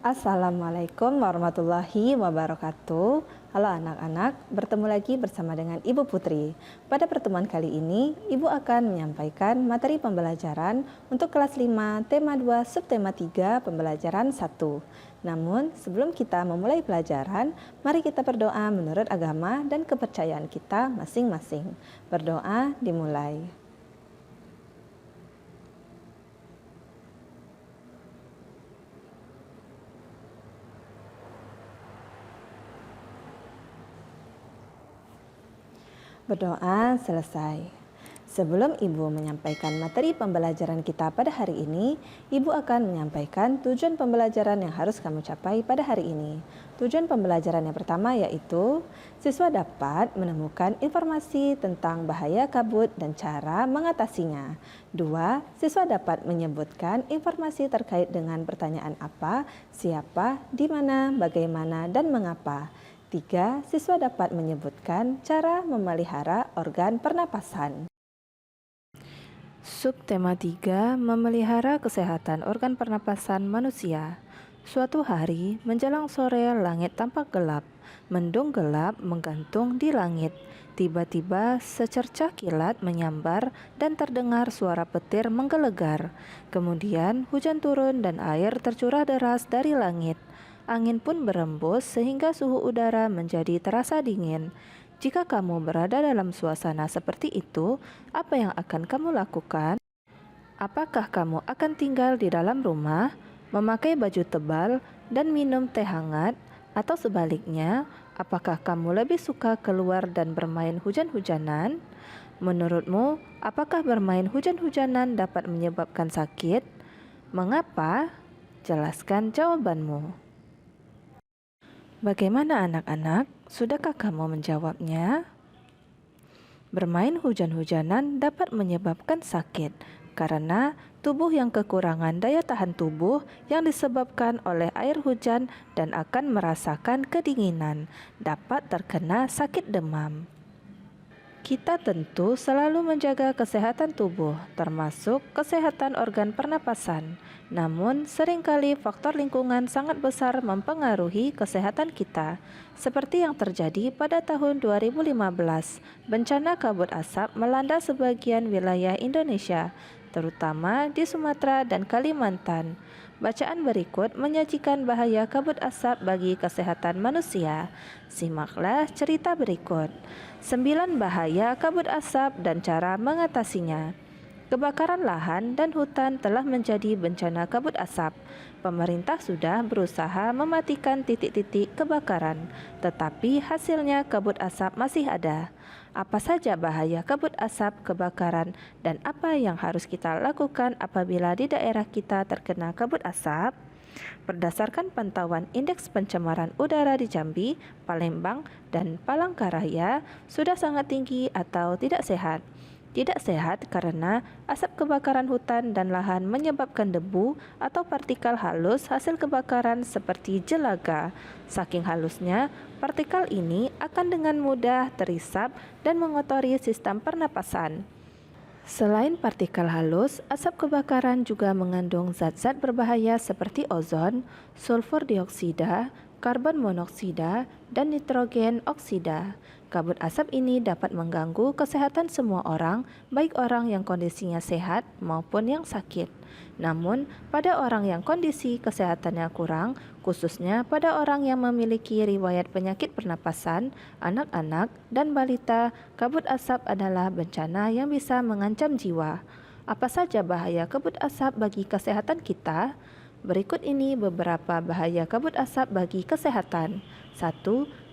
Assalamualaikum warahmatullahi wabarakatuh. Halo anak-anak, bertemu lagi bersama dengan Ibu Putri. Pada pertemuan kali ini, Ibu akan menyampaikan materi pembelajaran untuk kelas 5, tema 2, subtema 3, pembelajaran 1. Namun, sebelum kita memulai pelajaran, mari kita berdoa menurut agama dan kepercayaan kita masing-masing. Berdoa dimulai. Berdoa selesai. Sebelum Ibu menyampaikan materi pembelajaran kita pada hari ini, Ibu akan menyampaikan tujuan pembelajaran yang harus kamu capai pada hari ini. Tujuan pembelajaran yang pertama yaitu, siswa dapat menemukan informasi tentang bahaya kabut dan cara mengatasinya. 2. Siswa dapat menyebutkan informasi terkait dengan pertanyaan apa, siapa, di mana, bagaimana, dan mengapa. 3. Siswa dapat menyebutkan cara memelihara organ pernapasan. Subtema 3, memelihara kesehatan organ pernapasan manusia. Suatu hari, menjelang sore, langit tampak gelap. Mendung gelap menggantung di langit. Tiba-tiba secercah kilat menyambar dan terdengar suara petir menggelegar. Kemudian hujan turun dan air tercurah deras dari langit. Angin pun berembus sehingga suhu udara menjadi terasa dingin. Jika kamu berada dalam suasana seperti itu, apa yang akan kamu lakukan? Apakah kamu akan tinggal di dalam rumah, memakai baju tebal, dan minum teh hangat? Atau sebaliknya, apakah kamu lebih suka keluar dan bermain hujan-hujanan? Menurutmu, apakah bermain hujan-hujanan dapat menyebabkan sakit? Mengapa? Jelaskan jawabanmu. Bagaimana anak-anak? Sudahkah kamu menjawabnya? Bermain hujan-hujanan dapat menyebabkan sakit karena tubuh yang kekurangan daya tahan tubuh yang disebabkan oleh air hujan dan akan merasakan kedinginan, dapat terkena sakit demam. Kita tentu selalu menjaga kesehatan tubuh, termasuk kesehatan organ pernapasan. Namun, seringkali faktor lingkungan sangat besar mempengaruhi kesehatan kita. Seperti yang terjadi pada tahun 2015, bencana kabut asap melanda sebagian wilayah Indonesia, terutama di Sumatera dan Kalimantan. Bacaan berikut menyajikan bahaya kabut asap bagi kesehatan manusia. Simaklah cerita berikut. 9 bahaya kabut asap dan cara mengatasinya. Kebakaran lahan dan hutan telah menjadi bencana kabut asap. Pemerintah sudah berusaha mematikan titik-titik kebakaran, tetapi hasilnya kabut asap masih ada. Apa saja bahaya kabut asap kebakaran dan apa yang harus kita lakukan apabila di daerah kita terkena kabut asap? Berdasarkan pantauan indeks pencemaran udara di Jambi, Palembang, dan Palangkaraya sudah sangat tinggi atau tidak sehat. Tidak sehat karena asap kebakaran hutan dan lahan menyebabkan debu atau partikel halus hasil kebakaran seperti jelaga. Saking halusnya, partikel ini akan dengan mudah terisap dan mengotori sistem pernapasan. Selain partikel halus, asap kebakaran juga mengandung zat-zat berbahaya seperti ozon, sulfur dioksida, karbon monoksida, dan nitrogen oksida. Kabut asap ini dapat mengganggu kesehatan semua orang, baik orang yang kondisinya sehat maupun yang sakit. Namun, pada orang yang kondisi kesehatannya kurang, khususnya pada orang yang memiliki riwayat penyakit pernapasan, anak-anak, dan balita, kabut asap adalah bencana yang bisa mengancam jiwa. Apa saja bahaya kabut asap bagi kesehatan kita? Berikut ini beberapa bahaya kabut asap bagi kesehatan. 1.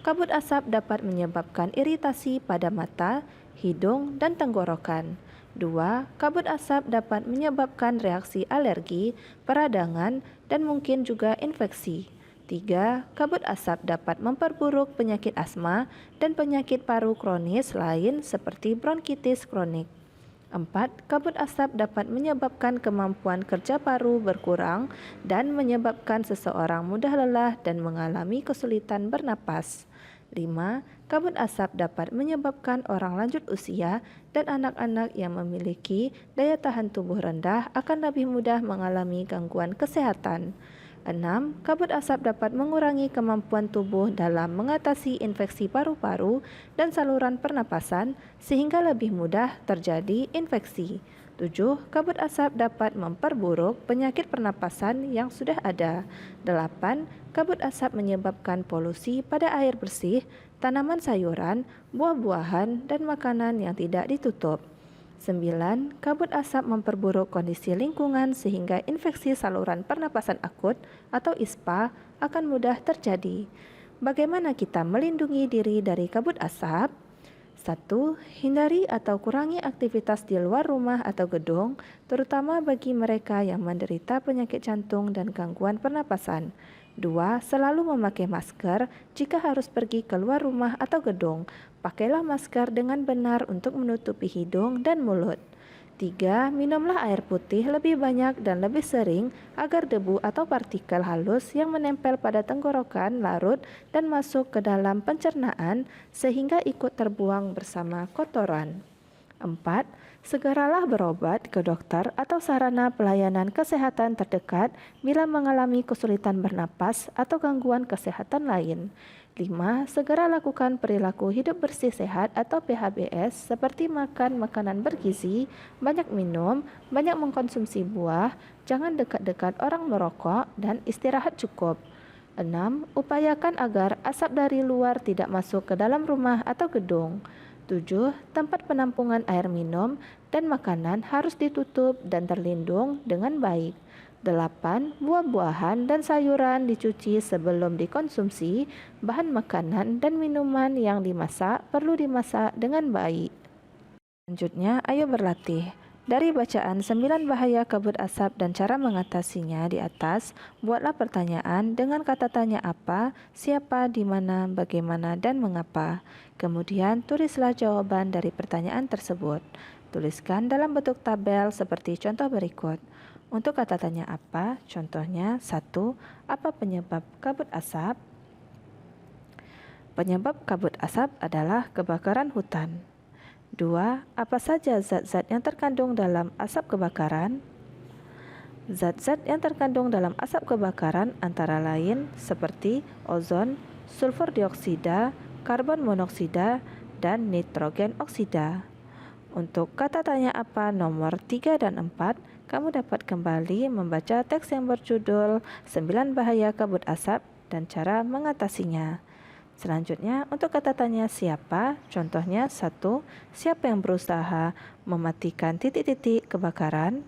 Kabut asap dapat menyebabkan iritasi pada mata, hidung, dan tenggorokan. 2. Kabut asap dapat menyebabkan reaksi alergi, peradangan, dan mungkin juga infeksi. 3. Kabut asap dapat memperburuk penyakit asma dan penyakit paru kronis lain seperti bronkitis kronik. 4. Kabut asap dapat menyebabkan kemampuan kerja paru berkurang dan menyebabkan seseorang mudah lelah dan mengalami kesulitan bernapas. 5. Kabut asap dapat menyebabkan orang lanjut usia dan anak-anak yang memiliki daya tahan tubuh rendah akan lebih mudah mengalami gangguan kesehatan. 6. Kabut asap dapat mengurangi kemampuan tubuh dalam mengatasi infeksi paru-paru dan saluran pernapasan sehingga lebih mudah terjadi infeksi. 7. Kabut asap dapat memperburuk penyakit pernapasan yang sudah ada. 8. Kabut asap menyebabkan polusi pada air bersih, tanaman sayuran, buah-buahan, dan makanan yang tidak ditutup. 9. Kabut asap memperburuk kondisi lingkungan sehingga infeksi saluran pernapasan akut atau ISPA akan mudah terjadi. Bagaimana kita melindungi diri dari kabut asap? 1. Hindari atau kurangi aktivitas di luar rumah atau gedung, terutama bagi mereka yang menderita penyakit jantung dan gangguan pernapasan. 2. Selalu memakai masker jika harus pergi keluar rumah atau gedung. Pakailah masker dengan benar untuk menutupi hidung dan mulut. 3. Minumlah air putih lebih banyak dan lebih sering agar debu atau partikel halus yang menempel pada tenggorokan larut dan masuk ke dalam pencernaan sehingga ikut terbuang bersama kotoran. 4. Segeralah berobat ke dokter atau sarana pelayanan kesehatan terdekat bila mengalami kesulitan bernapas atau gangguan kesehatan lain. 5. Segera lakukan perilaku hidup bersih sehat atau PHBS seperti makan makanan bergizi, banyak minum, banyak mengkonsumsi buah, jangan dekat-dekat orang merokok, dan istirahat cukup. 6. Upayakan agar asap dari luar tidak masuk ke dalam rumah atau gedung. 7. Tempat penampungan air minum dan makanan harus ditutup dan terlindung dengan baik. 8. Buah-buahan dan sayuran dicuci sebelum dikonsumsi. Bahan makanan dan minuman yang dimasak perlu dimasak dengan baik. Selanjutnya, ayo berlatih. Dari bacaan 9 bahaya kabut asap dan cara mengatasinya di atas, buatlah pertanyaan dengan kata tanya apa, siapa, di mana, bagaimana, dan mengapa. Kemudian, tulislah jawaban dari pertanyaan tersebut. Tuliskan dalam bentuk tabel seperti contoh berikut. Untuk kata tanya apa, contohnya 1. Apa penyebab kabut asap? Penyebab kabut asap adalah kebakaran hutan. 2. Apa saja zat-zat yang terkandung dalam asap kebakaran? Zat-zat yang terkandung dalam asap kebakaran antara lain seperti ozon, sulfur dioksida, karbon monoksida, dan nitrogen oksida. Untuk kata tanya apa nomor 3 dan 4, kamu dapat kembali membaca teks yang berjudul 9 bahaya kabut asap dan cara mengatasinya. Selanjutnya, untuk kata tanya siapa, contohnya 1. Siapa yang berusaha mematikan titik-titik kebakaran?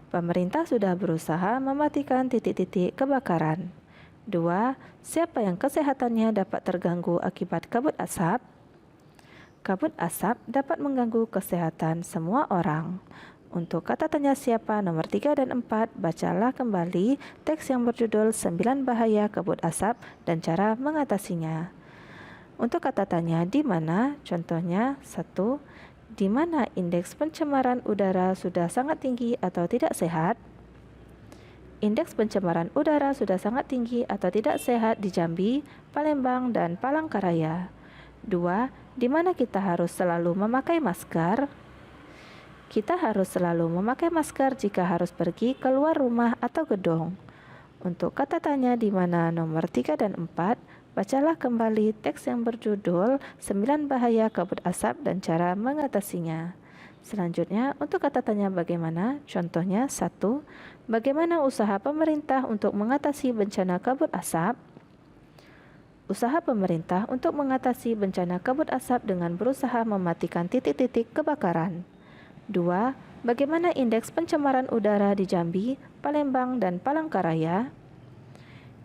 Pemerintah sudah berusaha mematikan titik-titik kebakaran. 2. Siapa yang kesehatannya dapat terganggu akibat kabut asap? Kabut asap dapat mengganggu kesehatan semua orang. Untuk kata tanya siapa nomor 3 dan 4, bacalah kembali teks yang berjudul 9 bahaya kabut asap dan cara mengatasinya. Untuk kata tanya di mana, contohnya 1. Di mana indeks pencemaran udara sudah sangat tinggi atau tidak sehat? Indeks pencemaran udara sudah sangat tinggi atau tidak sehat di Jambi, Palembang, dan Palangkaraya. 2. Di mana kita harus selalu memakai masker? Kita harus selalu memakai masker jika harus pergi keluar rumah atau gedung. Untuk kata tanya di mana nomor 3 dan 4, bacalah kembali teks yang berjudul 9 bahaya kabut asap dan cara mengatasinya. Selanjutnya, untuk kata tanya bagaimana, contohnya 1. Bagaimana usaha pemerintah untuk mengatasi bencana kabut asap? Usaha pemerintah untuk mengatasi bencana kabut asap dengan berusaha mematikan titik-titik kebakaran. 2. Bagaimana indeks pencemaran udara di Jambi, Palembang, dan Palangkaraya?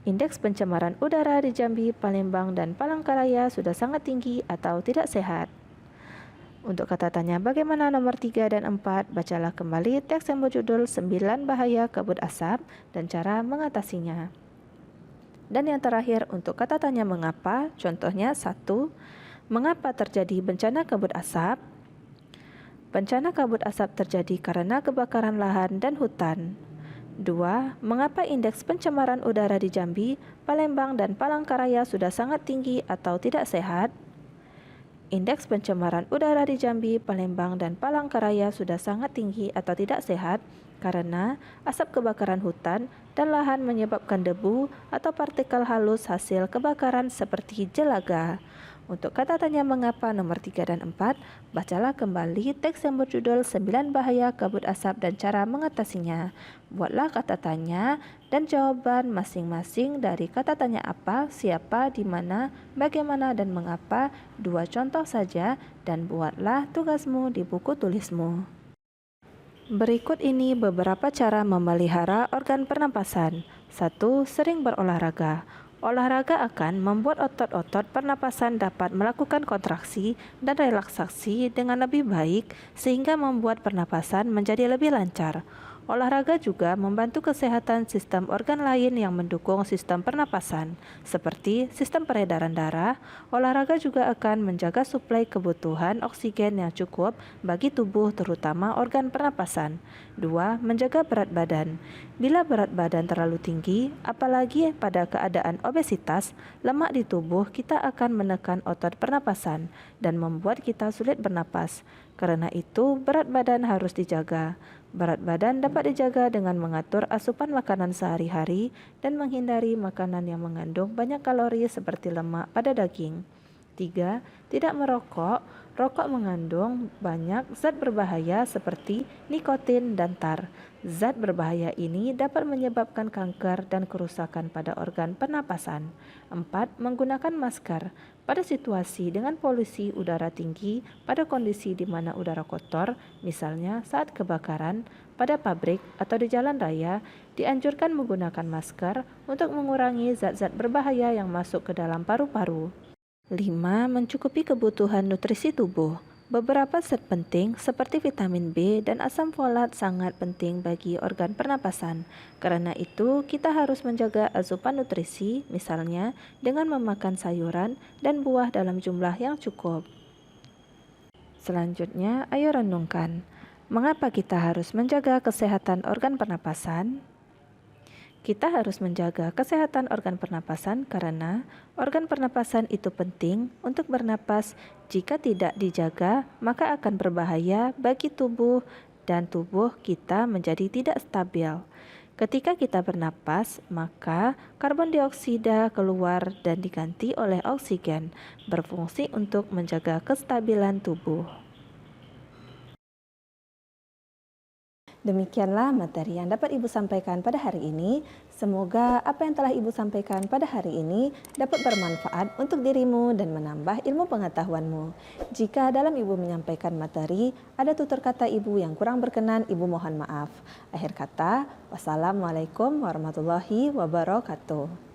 Indeks pencemaran udara di Jambi, Palembang, dan Palangkaraya sudah sangat tinggi atau tidak sehat. Untuk kata tanya bagaimana nomor 3 dan 4, bacalah kembali teks yang berjudul 9 bahaya kabut asap dan cara mengatasinya. Dan yang terakhir, untuk kata tanya mengapa, contohnya 1. Mengapa terjadi bencana kabut asap? Bencana kabut asap terjadi karena kebakaran lahan dan hutan. 2. Mengapa indeks pencemaran udara di Jambi, Palembang, dan Palangkaraya sudah sangat tinggi atau tidak sehat? indeks pencemaran udara di Jambi, Palembang, dan Palangkaraya sudah sangat tinggi atau tidak sehat karena asap kebakaran hutan dan lahan menyebabkan debu atau partikel halus hasil kebakaran seperti jelaga. Untuk kata tanya mengapa nomor 3 dan 4, bacalah kembali teks yang berjudul 9 bahaya kabut asap dan cara mengatasinya. Buatlah kata tanya dan jawaban masing-masing dari kata tanya apa, siapa, di mana, bagaimana, dan mengapa, 2 contoh saja, dan buatlah tugasmu di buku tulismu. Berikut ini beberapa cara memelihara organ pernapasan. 1. Sering berolahraga. Olahraga akan membuat otot-otot pernapasan dapat melakukan kontraksi dan relaksasi dengan lebih baik sehingga membuat pernapasan menjadi lebih lancar. Olahraga juga membantu kesehatan sistem organ lain yang mendukung sistem pernapasan, seperti sistem peredaran darah. Olahraga juga akan menjaga suplai kebutuhan oksigen yang cukup bagi tubuh terutama organ pernapasan. 2. Menjaga berat badan. Bila berat badan terlalu tinggi, apalagi pada keadaan obesitas, lemak di tubuh kita akan menekan otot pernapasan dan membuat kita sulit bernapas. Karena itu, berat badan harus dijaga. Berat badan dapat dijaga dengan mengatur asupan makanan sehari-hari dan menghindari makanan yang mengandung banyak kalori seperti lemak pada daging. 3. Tidak merokok. Rokok mengandung banyak zat berbahaya seperti nikotin dan tar. Zat berbahaya ini dapat menyebabkan kanker dan kerusakan pada organ pernapasan. 4. Menggunakan masker. Pada situasi dengan polusi udara tinggi, pada kondisi di mana udara kotor, misalnya saat kebakaran, pada pabrik atau di jalan raya, dianjurkan menggunakan masker untuk mengurangi zat-zat berbahaya yang masuk ke dalam paru-paru. 5. Mencukupi kebutuhan nutrisi tubuh. Beberapa zat penting seperti vitamin B dan asam folat sangat penting bagi organ pernapasan. Karena itu, kita harus menjaga asupan nutrisi, misalnya dengan memakan sayuran dan buah dalam jumlah yang cukup. Selanjutnya, ayo renungkan. Mengapa kita harus menjaga kesehatan organ pernapasan? Kita harus menjaga kesehatan organ pernapasan karena organ pernapasan itu penting untuk bernapas. Jika tidak dijaga, maka akan berbahaya bagi tubuh dan tubuh kita menjadi tidak stabil. Ketika kita bernapas, maka karbon dioksida keluar dan diganti oleh oksigen, berfungsi untuk menjaga kestabilan tubuh. Demikianlah materi yang dapat Ibu sampaikan pada hari ini. Semoga apa yang telah Ibu sampaikan pada hari ini dapat bermanfaat untuk dirimu dan menambah ilmu pengetahuanmu. Jika dalam Ibu menyampaikan materi, ada tutur kata Ibu yang kurang berkenan, Ibu mohon maaf. Akhir kata, wassalamualaikum warahmatullahi wabarakatuh.